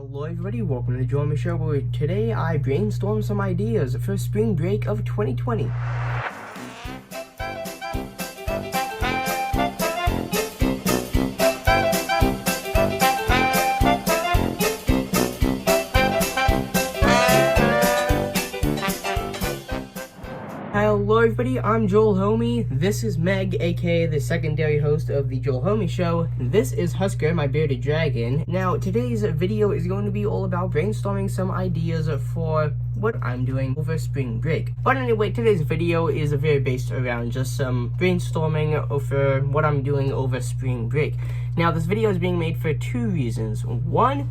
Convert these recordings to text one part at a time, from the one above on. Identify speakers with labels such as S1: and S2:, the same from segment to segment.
S1: Hello everybody, welcome to the Brainstorming Show, where today I brainstorm some ideas for spring break of 2020. Hello everybody, I'm Joel Homie. This is Meg, aka the secondary host of the Joel Homie Show. This is Husker, my bearded dragon. Now, today's video is going to be all about brainstorming some ideas for what I'm doing over spring break. But anyway, today's video is very based around just some brainstorming over what I'm doing over spring break. Now, this video is being made for two reasons. One,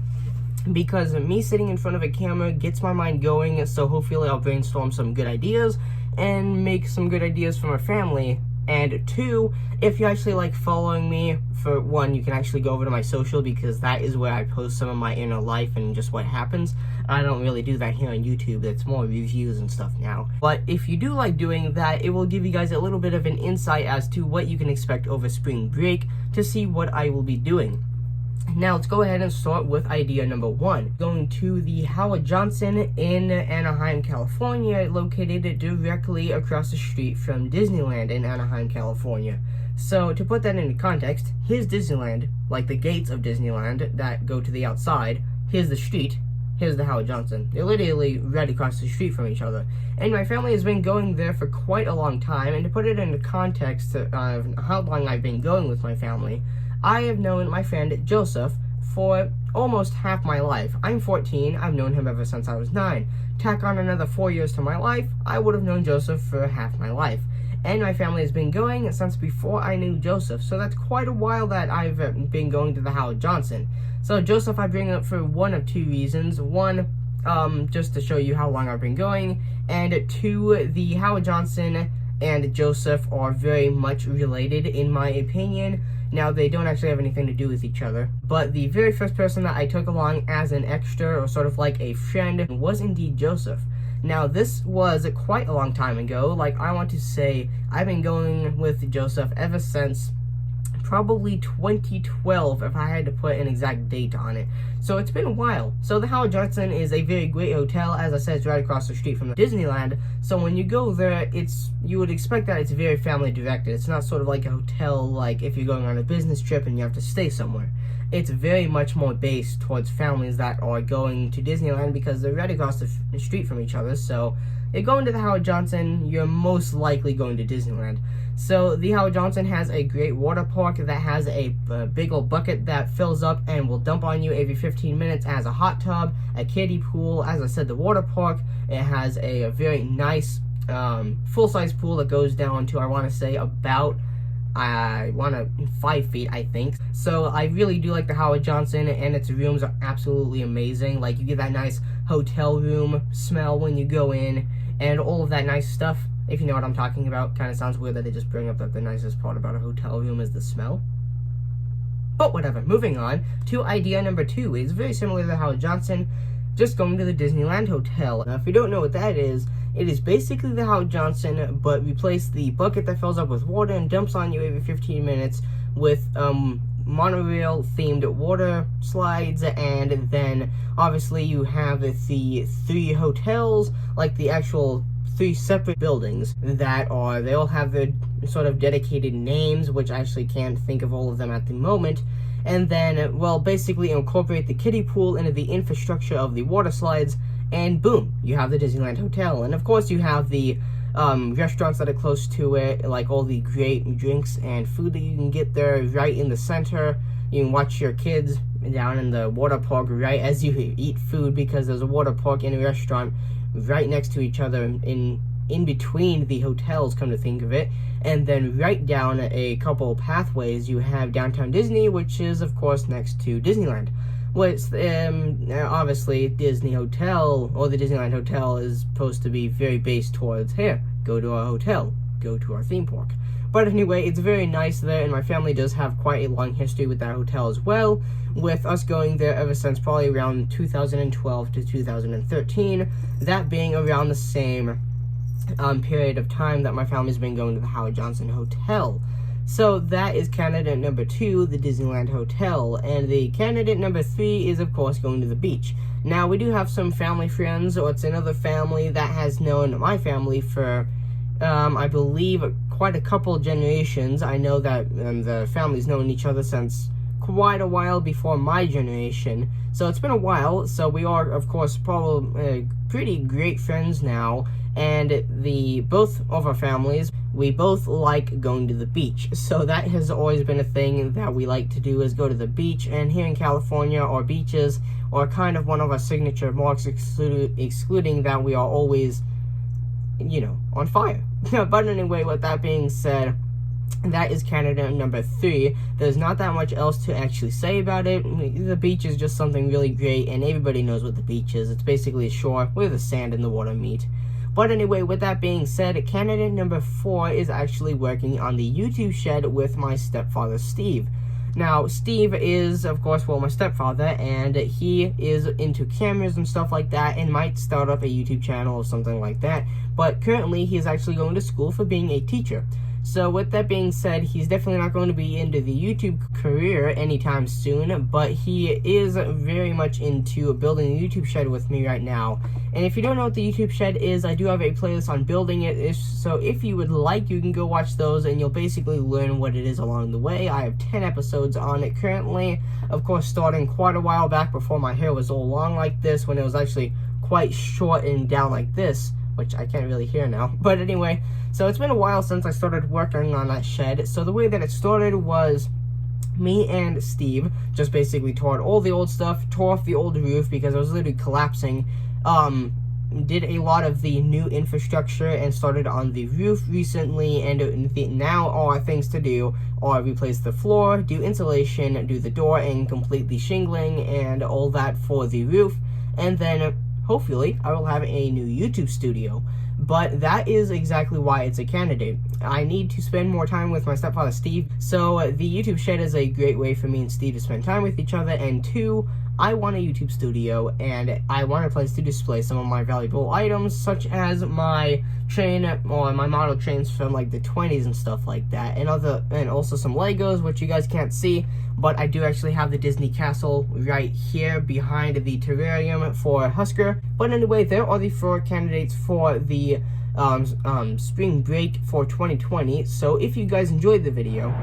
S1: because me sitting in front of a camera gets my mind going, so hopefully I'll brainstorm some good ideas and make some good ideas for my family. And two, if you actually like following me, for one, you can actually go over to my social, because that is where I post some of my inner life and just what happens. I don't really do that here on YouTube. It's more reviews and stuff now. But if you do like doing that, it will give you guys a little bit of an insight as to what you can expect over spring break to see what I will be doing. Now, let's go ahead and start with idea number one. Going to the Howard Johnson in Anaheim, California, located directly across the street from Disneyland in Anaheim, California. So, to put that into context, here's Disneyland, like the gates of Disneyland that go to the outside. Here's the street. Here's the Howard Johnson. They're literally right across the street from each other. And my family has been going there for quite a long time. And to put it into context of how long I've been going with my family, I have known my friend Joseph for almost half my life. I'm 14, I've known him ever since I was 9. Tack on another 4 years to my life, I would have known Joseph for half my life. And my family has been going since before I knew Joseph, so that's quite a while that I've been going to the Howard Johnson. So Joseph I bring up for one of two reasons. One, just to show you how long I've been going, and two, the Howard Johnson and Joseph are very much related in my opinion. Now, they don't actually have anything to do with each other, but the very first person that I took along as an extra, or sort of like a friend, was indeed Joseph. Now, this was quite a long time ago. Like, I want to say I've been going with Joseph ever since probably 2012, if I had to put an exact date on it. So it's been a while. So the Howard Johnson is a very great hotel. As I said, it's right across the street from Disneyland. So when you go there, you would expect that it's very family directed. It's not sort of like a hotel, like if you're going on a business trip and you have to stay somewhere. It's very much more based towards families that are going to Disneyland, because they're right across the street from each other. So you're going to the Howard Johnson, you're most likely going to Disneyland. So the Howard Johnson has a great water park that has a big old bucket that fills up and will dump on you every 15 minutes. It has a hot tub, a kiddie pool. As I said, the water park, it has a very nice full-size pool that goes down to, I want to say, about 5 feet, I think. So I really do like the Howard Johnson, and its rooms are absolutely amazing. Like, you get that nice hotel room smell when you go in, and all of that nice stuff. If you know what I'm talking about. Kind of sounds weird that they just bring up that the nicest part about a hotel room is the smell. But whatever, moving on to idea number two. It's very similar to the Howard Johnson, just going to the Disneyland Hotel. Now, if you don't know what that is, it is basically the Howard Johnson, but replace the bucket that fills up with water and dumps on you every 15 minutes with monorail themed water slides. And then obviously you have the three hotels, like the actual 3 separate buildings that they all have their sort of dedicated names, which I actually can't think of all of them at the moment. And then, well, basically incorporate the kiddie pool into the infrastructure of the water slides, and boom, you have the Disneyland Hotel. And of course you have the restaurants that are close to it, like all the great drinks and food that you can get there right in the center. You can watch your kids down in the water park right as you eat food, because there's a water park and a restaurant right next to each other in between the hotels, come to think of it. And then right down a couple pathways you have Downtown Disney, which is of course next to Disneyland. Which obviously Disney Hotel, or the Disneyland Hotel, is supposed to be very based towards, here, go to our hotel, go to our theme park. But anyway, it's very nice there, and my family does have quite a long history with that hotel as well, with us going there ever since probably around 2012 to 2013, that being around the same period of time that my family's been going to the Howard Johnson Hotel. So that is candidate number 2, the Disneyland Hotel. And the candidate number 3 is, of course, going to the beach. Now, we do have some family friends, or it's another family that has known my family for, I believe, quite a couple generations. I know that the family's known each other since quite a while before my generation. So it's been a while, so we are, of course, probably pretty great friends now. And both of our families, we both like going to the beach. So that has always been a thing that we like to do, is go to the beach. And here in California, our beaches are kind of one of our signature marks, excluding that we are always, on fire. But anyway, with that being said, that is candidate number 3. There's not that much else to actually say about it. The beach is just something really great, and everybody knows what the beach is. It's basically a shore where the sand and the water meet. But anyway, with that being said, candidate number 4 is actually working on the YouTube shed with my stepfather, Steve. Now, Steve is, of course, my stepfather, and he is into cameras and stuff like that, and might start up a YouTube channel or something like that. But currently, he is actually going to school for being a teacher. So with that being said, he's definitely not going to be into the YouTube career anytime soon, but he is very much into building the YouTube shed with me right now. And if you don't know what the YouTube shed is, I do have a playlist on building it, so if you would like, you can go watch those, and you'll basically learn what it is along the way. I have 10 episodes on it currently, of course starting quite a while back before my hair was all long like this, when it was actually quite short and down like this, which I can't really hear now. But anyway, so it's been a while since I started working on that shed. So the way that it started was me and Steve just basically tore out all the old stuff, tore off the old roof because it was literally collapsing, did a lot of the new infrastructure and started on the roof recently, and now all our things to do are replace the floor, do insulation, do the door, and complete the shingling and all that for the roof. And then hopefully I will have a new YouTube studio. But that is exactly why it's a candidate. I need to spend more time with my stepfather, Steve. So the YouTube shed is a great way for me and Steve to spend time with each other. And 2, I want a YouTube studio, and I want a place to display some of my valuable items, such as my train, or my model trains from like the 20s and stuff like that, and also some Legos, which you guys can't see, but I do actually have the Disney Castle right here behind the terrarium for Husker. But anyway, there are the 4 candidates for the spring break for 2020. So if you guys enjoyed the video,